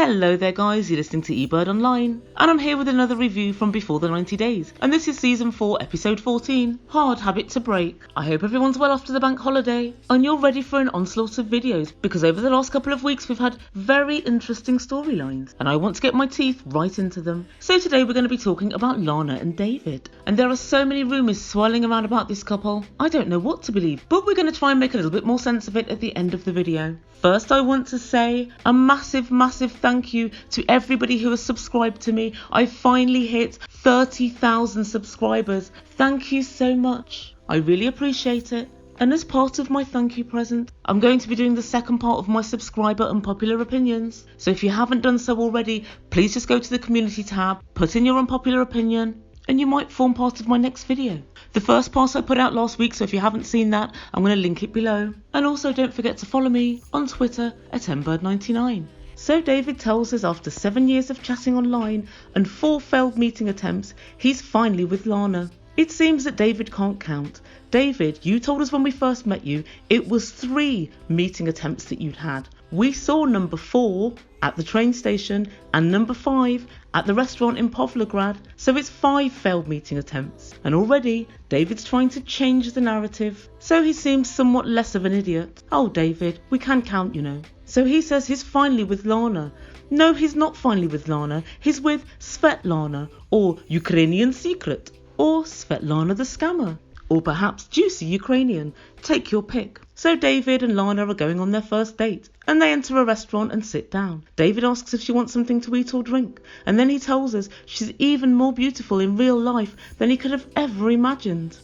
Hello there guys, you're listening to Ebird Online, and I'm here with another review from Before the 90 Days, and this is Season 4, Episode 14, Hard Habit to Break. I hope everyone's well after the bank holiday, and you're ready for an onslaught of videos, because over the last couple of weeks we've had very interesting storylines, and I want to get my teeth right into them. So today we're going to be talking about Lana and David, and there are so many rumours swirling around about this couple, I don't know what to believe, but we're going to try and make a little bit more sense of it at the end of the video. First, I want to say a massive thank you to everybody who has subscribed to me. I finally hit 30,000 subscribers. Thank you so much. I really appreciate it. And as part of my thank you present, I'm going to be doing the second part of my subscriber unpopular opinions. So if you haven't done so already, please just go to the community tab, put in your unpopular opinion, and you might form part of my next video. The first part I put out last week, so if you haven't seen that, I'm going to link it below. And also don't forget to follow me on Twitter at Ebird99. So David tells us after 7 years of chatting online and 4 failed meeting attempts, he's finally with Lana. It seems that David can't count. David, you told us when we first met you, it was 3 meeting attempts that you'd had. We saw number 4 at the train station and number 5 at the restaurant in Pavlograd, so it's 5 failed meeting attempts. And already, David's trying to change the narrative, so he seems somewhat less of an idiot. Oh David, we can count, you know. So he says he's finally with Lana. No, he's not finally with Lana, he's with Svetlana, or Ukrainian Secret, or Svetlana the Scammer, or perhaps Juicy Ukrainian, take your pick. So David and Lana are going on their first date, and they enter a restaurant and sit down. David asks if she wants something to eat or drink, and then he tells us she's even more beautiful in real life than he could have ever imagined.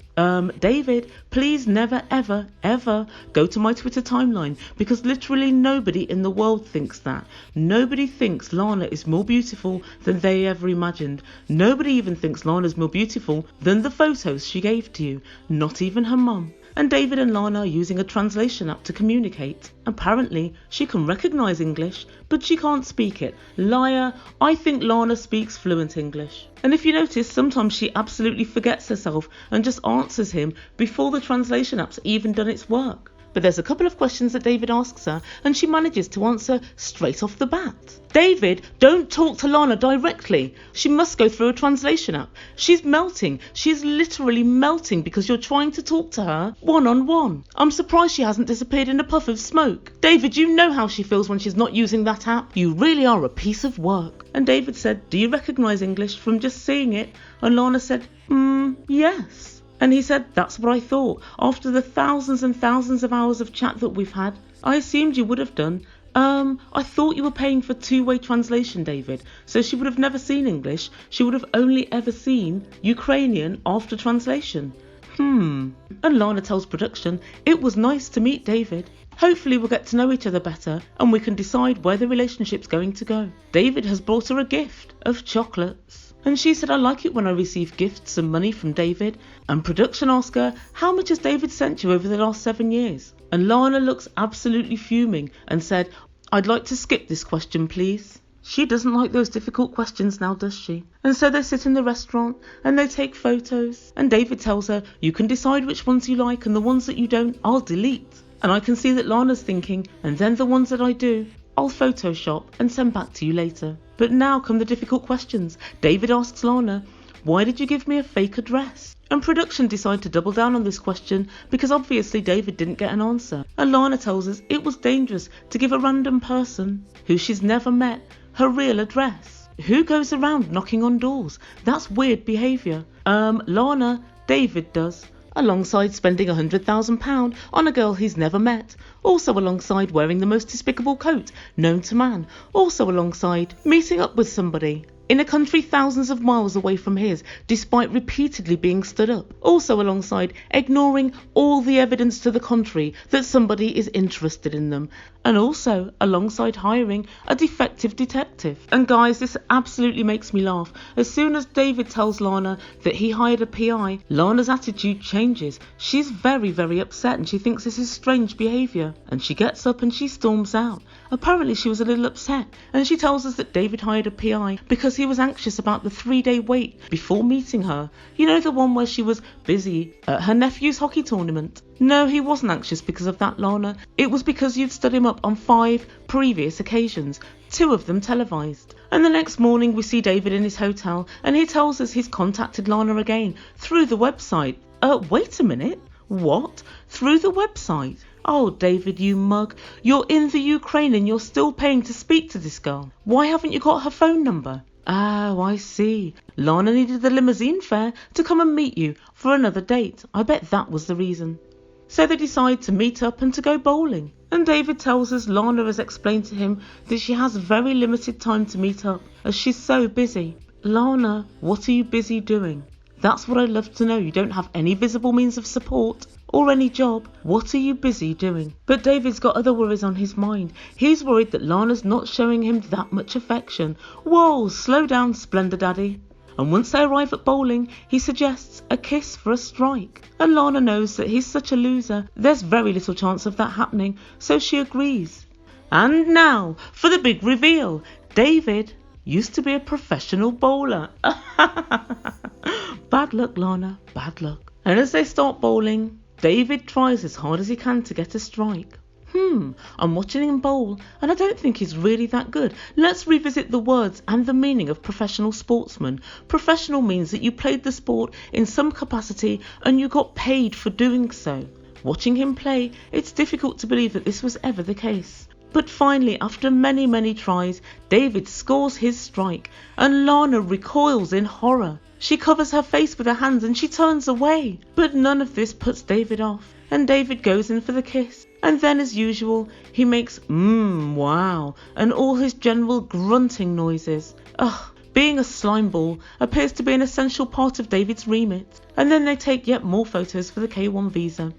David, please never ever go to my Twitter timeline, because literally nobody in the world thinks that. Nobody thinks Lana is more beautiful than they ever imagined. Nobody even thinks Lana's more beautiful than the photos she gave to you, not even her mum. And David and Lana are using a translation app to communicate. Apparently, she can recognise English, but she can't speak it. Liar, I think Lana speaks fluent English. And if you notice, sometimes she absolutely forgets herself and just answers him before the translation app's even done its work. But there's a couple of questions that David asks her, and she manages to answer straight off the bat. David, don't talk to Lana directly. She must go through a translation app. She's melting. She's literally melting because you're trying to talk to her one-on-one. I'm surprised she hasn't disappeared in a puff of smoke. David, you know how she feels when she's not using that app. You really are a piece of work. And David said, do you recognise English from just seeing it? And Lana said, yes. And he said, that's what I thought. After the thousands and thousands of hours of chat that we've had, I assumed you would have done. I thought you were paying for two-way translation, David. So she would have never seen English. She would have only ever seen Ukrainian after translation. And Lana tells production, it was nice to meet David. Hopefully we'll get to know each other better and we can decide where the relationship's going to go. David has brought her a gift of chocolates. And she said, I like it when I receive gifts and money from David. And production asked her, how much has David sent you over the last 7 years? And Lana looks absolutely fuming and said, I'd like to skip this question, please. She doesn't like those difficult questions now, does she? And so they sit in the restaurant and they take photos. And David tells her, you can decide which ones you like and the ones that you don't, I'll delete. And I can see that Lana's thinking, and then the ones that I do, I'll Photoshop and send back to you later. But now come the difficult questions. David asks Lana, why did you give me a fake address? And production decide to double down on this question because obviously David didn't get an answer. And Lana tells us it was dangerous to give a random person who she's never met her real address. Who goes around knocking on doors? That's weird behaviour. Lana, David does. Alongside spending £100,000 on a girl he's never met, also alongside wearing the most despicable coat known to man, also alongside meeting up with somebody in a country thousands of miles away from his, despite repeatedly being stood up, also alongside ignoring all the evidence to the contrary that somebody is interested in them, and also alongside hiring a defective detective. And guys, this absolutely makes me laugh. As soon as David tells Lana that he hired a PI, Lana's attitude changes. She's very upset and she thinks this is strange behaviour, and she gets up and she storms out. Apparently she was a little upset, and she tells us that David hired a PI because because he was anxious about the 3-day wait before meeting her. You know, the one where she was busy at her nephew's hockey tournament. No, he wasn't anxious because of that, Lana. It was because you'd stood him up on 5 previous occasions, 2 of them televised. And the next morning we see David in his hotel and he tells us he's contacted Lana again through the website. Wait a minute. What? Through the website? Oh, David, you mug. You're in the Ukraine and you're still paying to speak to this girl. Why haven't you got her phone number? Oh, I see. Lana needed the limousine fare to come and meet you for another date. I bet that was the reason. So they decide to meet up and to go bowling. And David tells us Lana has explained to him that she has very limited time to meet up as she's so busy. Lana, what are you busy doing? That's what I'd love to know. You don't have any visible means of support or any job. What are you busy doing? But David's got other worries on his mind. He's worried that Lana's not showing him that much affection. Whoa, slow down, Splendor Daddy. And once they arrive at bowling, he suggests a kiss for a strike. And Lana knows that he's such a loser, there's very little chance of that happening, so she agrees. And now for the big reveal. David used to be a professional bowler. Bad luck, Lana, bad luck. And as they start bowling, David tries as hard as he can to get a strike. I'm watching him bowl and I don't think he's really that good. Let's revisit the words and the meaning of professional sportsman. Professional means that you played the sport in some capacity and you got paid for doing so. Watching him play, it's difficult to believe that this was ever the case. But finally, after many tries, David scores his strike and Lana recoils in horror. She covers her face with her hands and she turns away. But none of this puts David off and David goes in for the kiss. And then, as usual, he makes wow and all his general grunting noises. Being a slime ball appears to be an essential part of David's remit. And then they take yet more photos for the K1 visa.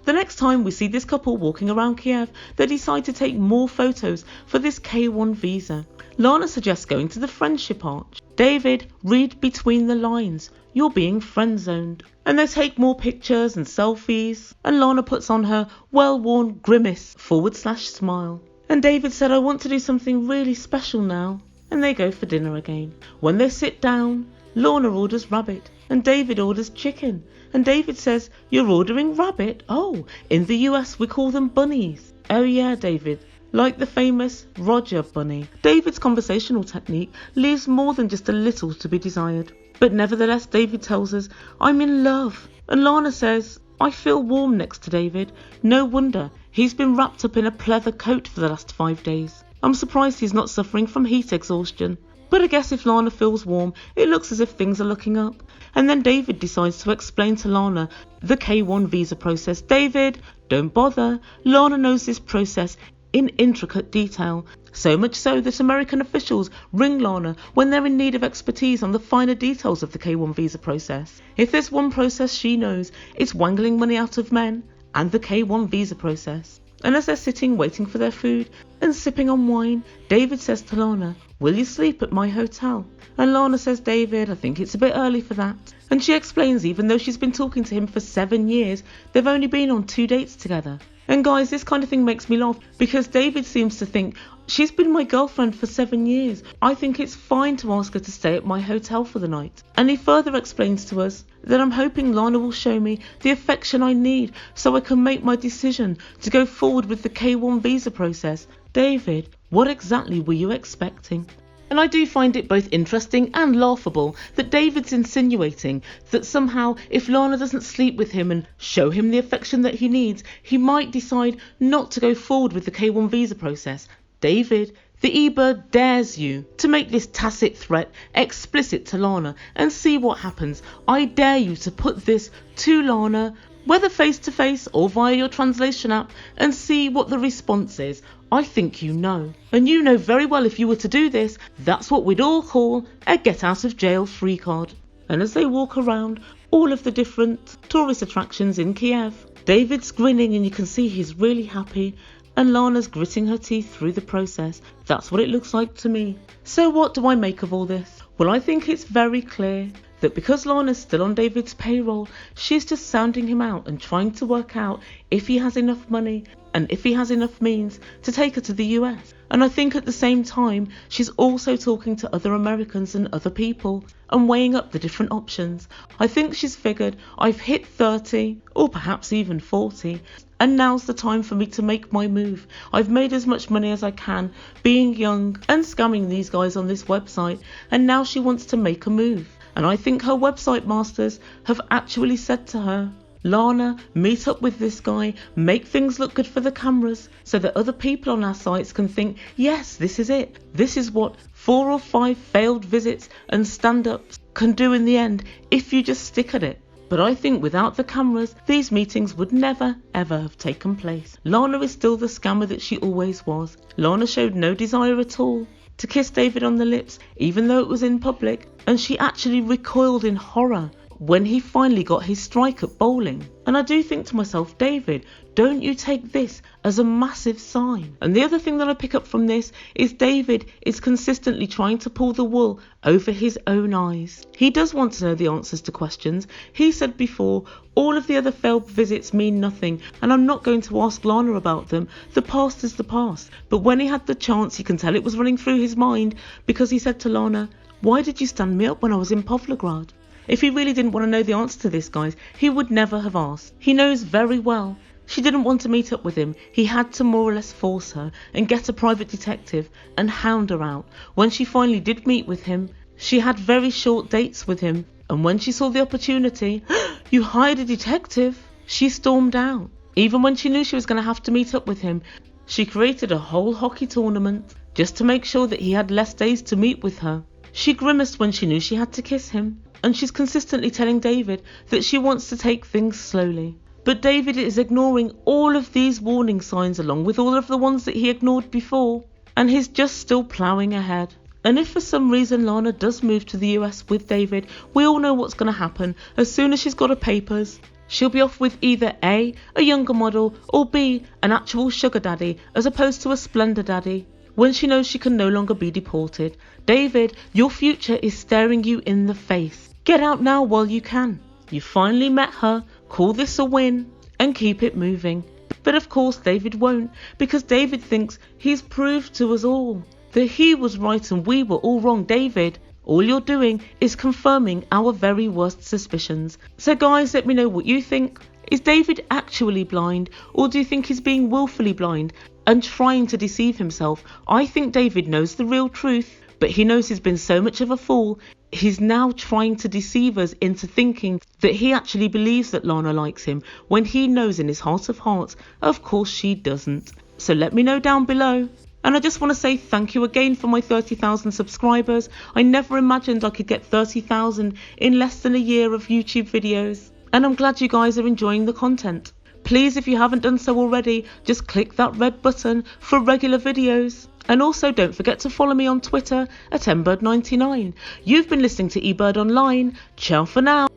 The next time we see this couple walking around Kiev, they decide to take more photos for this K1 visa. Lana suggests going to the Friendship Arch. David, read between the lines. You're being friend-zoned. And they take more pictures and selfies. And Lana puts on her well-worn grimace /smile. And David said, I want to do something really special now. And they go for dinner again. When they sit down, Lana orders rabbit. And David orders chicken. And David says, you're ordering rabbit? Oh, in the US we call them bunnies. Oh yeah, David. Like the famous Roger bunny. David's conversational technique leaves more than just a little to be desired. But nevertheless, David tells us, I'm in love. And Lana says, I feel warm next to David. No wonder. He's been wrapped up in a pleather coat for the last 5 days. I'm surprised he's not suffering from heat exhaustion. But I guess if Lana feels warm, it looks as if things are looking up. And then David decides to explain to Lana the K1 visa process. David, don't bother. Lana knows this process in intricate detail. So much so that American officials ring Lana when they're in need of expertise on the finer details of the K1 visa process. If there's one process she knows, it's wangling money out of men and the K1 visa process. And as they're sitting waiting for their food and sipping on wine, David says to Lana, will you sleep at my hotel? And Lana says, David, I think it's a bit early for that. And she explains even though she's been talking to him for 7 years, they've only been on 2 dates together. And guys, this kind of thing makes me laugh because David seems to think, she's been my girlfriend for 7 years. I think it's fine to ask her to stay at my hotel for the night. And he further explains to us that I'm hoping Lana will show me the affection I need so I can make my decision to go forward with the K1 visa process. David, what exactly were you expecting? And I do find it both interesting and laughable that David's insinuating that somehow if Lana doesn't sleep with him and show him the affection that he needs, he might decide not to go forward with the K1 visa process. David, the Ebird dares you to make this tacit threat explicit to Lana and see what happens. I dare you to put this to Lana, whether face to face or via your translation app, and see what the response is. I think you know. And you know very well if you were to do this, that's what we'd all call a get out of jail free card. And as they walk around all of the different tourist attractions in Kiev, David's grinning and you can see he's really happy, and Lana's gritting her teeth through the process. That's what it looks like to me. So what do I make of all this? Well, I think it's very clear that because Lana's still on David's payroll, she's just sounding him out and trying to work out if he has enough money and if he has enough means to take her to the US. And I think at the same time, she's also talking to other Americans and other people and weighing up the different options. I think she's figured, I've hit 30 or perhaps even 40, and now's the time for me to make my move. I've made as much money as I can being young and scamming these guys on this website, and now she wants to make a move. And I think her website masters have actually said to her, Lana, meet up with this guy, make things look good for the cameras so that other people on our sites can think, yes, this is it. This is what 4 or 5 failed visits and stand-ups can do in the end if you just stick at it. But I think without the cameras, these meetings would never, ever have taken place. Lana is still the scammer that she always was. Lana showed no desire at all to kiss David on the lips, even though it was in public, and she actually recoiled in horror when he finally got his strike at bowling. And I do think to myself, David, don't you take this as a massive sign? And the other thing that I pick up from this is David is consistently trying to pull the wool over his own eyes. He does want to know the answers to questions. He said before, all of the other failed visits mean nothing and I'm not going to ask Lana about them. The past is the past. But when he had the chance, you can tell it was running through his mind because he said to Lana, why did you stand me up when I was in Pavlograd? If he really didn't want to know the answer to this, guys, he would never have asked. He knows very well. She didn't want to meet up with him. He had to more or less force her and get a private detective and hound her out. When she finally did meet with him, she had very short dates with him. And when she saw the opportunity, you hired a detective, she stormed out. Even when she knew she was going to have to meet up with him, she created a whole hockey tournament just to make sure that he had less days to meet with her. She grimaced when she knew she had to kiss him. And she's consistently telling David that she wants to take things slowly. But David is ignoring all of these warning signs along with all of the ones that he ignored before. And he's just still ploughing ahead. And if for some reason Lana does move to the US with David, we all know what's going to happen. As soon as she's got her papers, she'll be off with either A, a younger model, or B, an actual sugar daddy, as opposed to a splendor daddy. When she knows she can no longer be deported. David, your future is staring you in the face. Get out now while you can. You finally met her, call this a win, and keep it moving. But of course David won't, because David thinks he's proved to us all that he was right and we were all wrong. David, all you're doing is confirming our very worst suspicions. So guys, let me know what you think. Is David actually blind, or do you think he's being willfully blind and trying to deceive himself? I think David knows the real truth, but he knows he's been so much of a fool. He's now trying to deceive us into thinking that he actually believes that Lana likes him, when he knows in his heart of hearts, of course she doesn't. So let me know down below. And I just want to say thank you again for my 30,000 subscribers. I never imagined I could get 30,000 in less than a year of YouTube videos. And I'm glad you guys are enjoying the content. Please, if you haven't done so already, just click that red button for regular videos. And also don't forget to follow me on Twitter at Ebird99. You've been listening to Ebird Online. Ciao for now.